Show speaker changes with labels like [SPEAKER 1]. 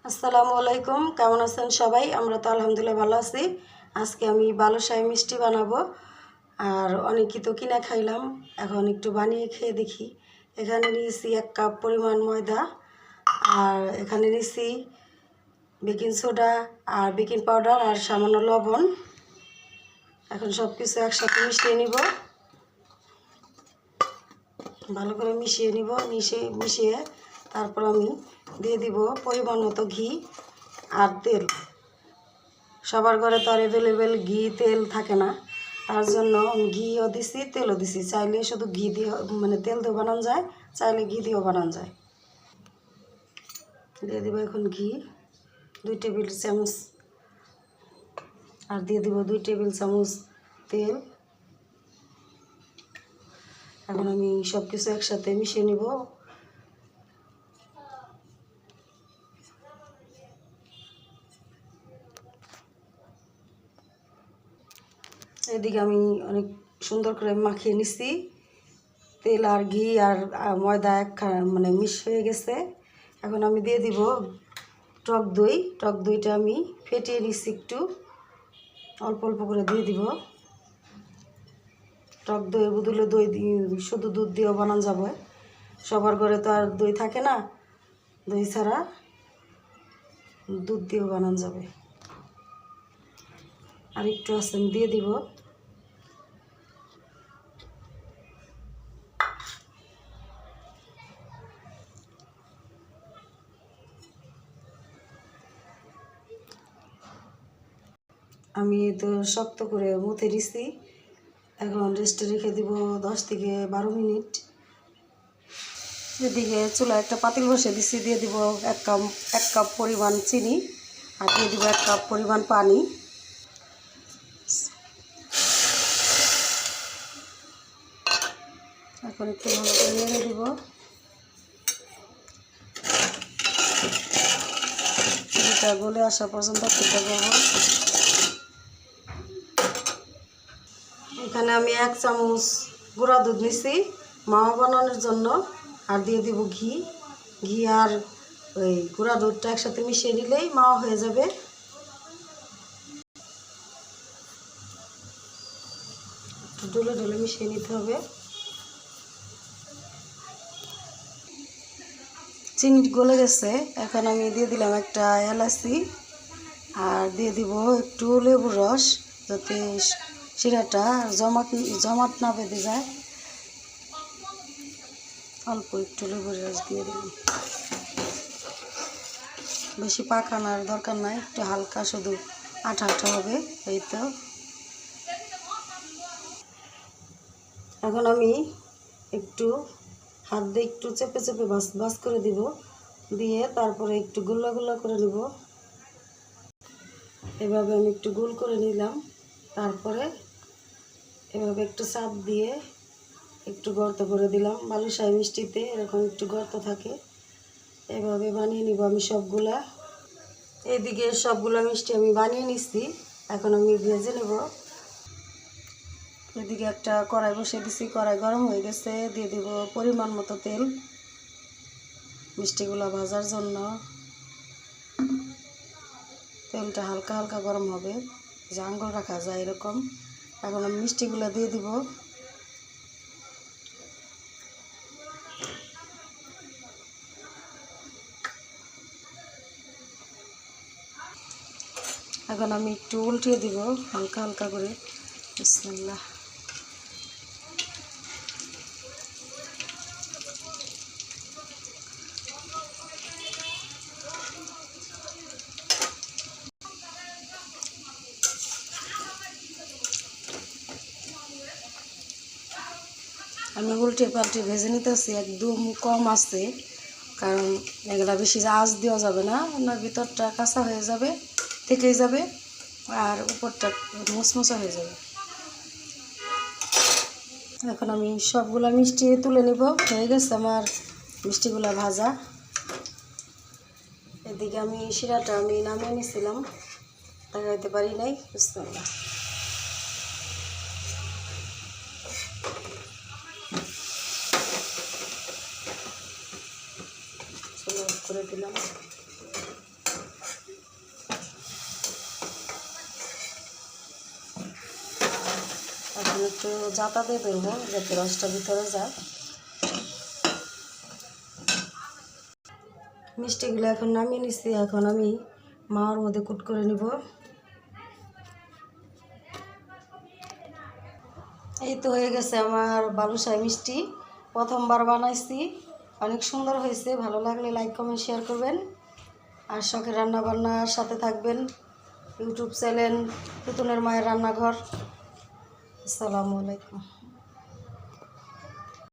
[SPEAKER 1] আসসালামু আলাইকুম, কেমন আছেন সবাই? আমরা তো আলহামদুলিল্লাহ ভালো আছি। আজকে আমি বালুশাহী মিষ্টি বানাবো। আর অনেকই তো কিনে খাইলাম, এখন একটু বানিয়ে খেয়ে দেখি। এখানে নিয়েছি 1 কাপ পরিমাণ ময়দা, আর এখানে নিয়েছি বেকিং সোডা আর বেকিং পাউডার আর সামান্য লবণ। এখন সব কিছু একসাথে মিশিয়ে নিব, ভালো করে মিশিয়ে নিব। মিশিয়ে তারপর আমি দিয়ে দিব পরিমাণ মতো ঘি আর তেল। সবার ঘরে তো আর অ্যাভেলেবেল ঘি তেল থাকে না, তার জন্য আমি ঘিও দিছি তেলও দিছি। চাইলে শুধু ঘি দিয়ে তেল দিয়েও বানানো যায়, চাইলে ঘি দিয়েও বানানো যায়। দিয়ে দিব এখন ঘি 2 টেবিল চামচ, আর দিয়ে দিব 2 টেবিল চামচ তেল। এখন আমি সব কিছু একসাথে মিশিয়ে নিব। এদিকে আমি অনেক সুন্দর করে মাখিয়ে নিছি। তেল আর ঘি আর ময়দা মিশ হয়ে গেছে। এখন আমি দিয়ে দিব টক দই। টক দইটা আমি ফেটিয়ে নিচ্ছি, একটু অল্প অল্প করে দিয়ে দিব। টক দই বদলে দই দিয়ে শুধু দুধ দিয়েও বানানো যাবে। সবার ঘরে তো আর দই থাকে না, দই ছাড়া দুধ দিয়েও বানানো যাবে। আর একটু আছে আমি দিয়ে দিব। আমি তো শক্ত করে মুথে দিছি। এখন রেস্টে রেখে দিব 10 থেকে 12 মিনিট। এদিকে চুলায় একটা পাতিল বসে দিছি, দিয়ে দিব 1 কাপ পরিমাণ চিনি, আর দিয়ে দিব 1 কাপ পরিমাণ পানি। এখন একটু ভালো করে নেড়ে দিব। চিনিটা গলে আসা পর্যন্ত অপেক্ষা করব। এখানে আমি 1 চামচ গুঁড়া দুধ নিছি মাওয়া বানানোর জন্য, আর দিয়ে দিব ঘি। ঘি আর ওই গুঁড়া দুধটা একসাথে মিশিয়ে নিলেই মাওয়া হয়ে যাবে। ডলে ডলে মিশিয়ে নিতে হবে। চিনি গলে গেছে, এখন আমি দিয়ে দিলাম একটা এলাচি, আর দিয়ে দিব একটু লেবুর রস, যাতে শিরাটা জমাট না বেঁধে যায়। অল্প একটু লেবুর রস দিয়ে দিলাম। বেশি পাকানোর দরকার নাই, একটু হালকা শুধু আঠা আঠা হবে, এই তো। এখন আমি একটু হাত দিয়ে একটু চেপে চেপে বাস করে দিব, দিয়ে তারপরে একটু গুল্লা গুল্লা করে নেব। এভাবে আমি একটু গোল করে নিলাম, তারপরে এভাবে একটু চাপ দিয়ে একটু গর্ত করে দিলাম। বালুশাহী মিষ্টিতে এরকম একটু গর্ত থাকে। এভাবে বানিয়ে নিব আমি সবগুলা। এইদিকে সবগুলা মিষ্টি আমি বানিয়ে নিচ্ছি, এখন আমি ভেজে নেব। এদিকে একটা কড়াই বসিয়ে দিছি, কড়াই গরম হয়ে গেছে। দিয়ে দিব পরিমাণ মতো তেল মিষ্টিগুলো ভাজার জন্য। তেলটা হালকা হালকা গরম হবে, যে আঙ্গুল রাখা যায় এরকম। এখন আমি মিষ্টিগুলো দিয়ে দিব। এখন আমি একটু উল্টিয়ে দিব হালকা হালকা করে। বিসমিল্লাহ। আমি উল্টে পাল্টে ভেজে নিতেছি, একদম কম আছে, কারণ এগুলা বেশি আঁচ দেওয়া যাবে না, আপনার ভিতরটা কাঁচা হয়ে যাবে, থেকেই যাবে, আর উপরটা মুচমুচা হয়ে যাবে। এখন আমি সবগুলা মিষ্টি তুলে নিব। হয়ে গেছে আমার মিষ্টিগুলা ভাজা। এদিকে আমি শিরাটা নামিয়ে নিয়েছিলাম, দেখাইতে পারি নাই। বিসমিল্লাহ। করে দিলাম। এখন একটু জাতা দিয়ে ধরবো যাতে রসটা ভিতরে যায়। মিষ্টিগুলো এখন নামিয়ে নিচ্ছি, এখন আমি মাওয়ার মধ্যে কুট করে নিব। এই তো হয়ে গেছে আমার বালুশাহী মিষ্টি, প্রথমবার বানাইছি, অনেক সুন্দর হয়েছে। ভালো লাগলে লাইক কমেন্ট শেয়ার করবেন আর শখের রান্নাবান্নার সাথে থাকবেন। ইউটিউব চ্যানেল পুতুলের মায়ের রান্নাঘর। আসসালামু আলাইকুম।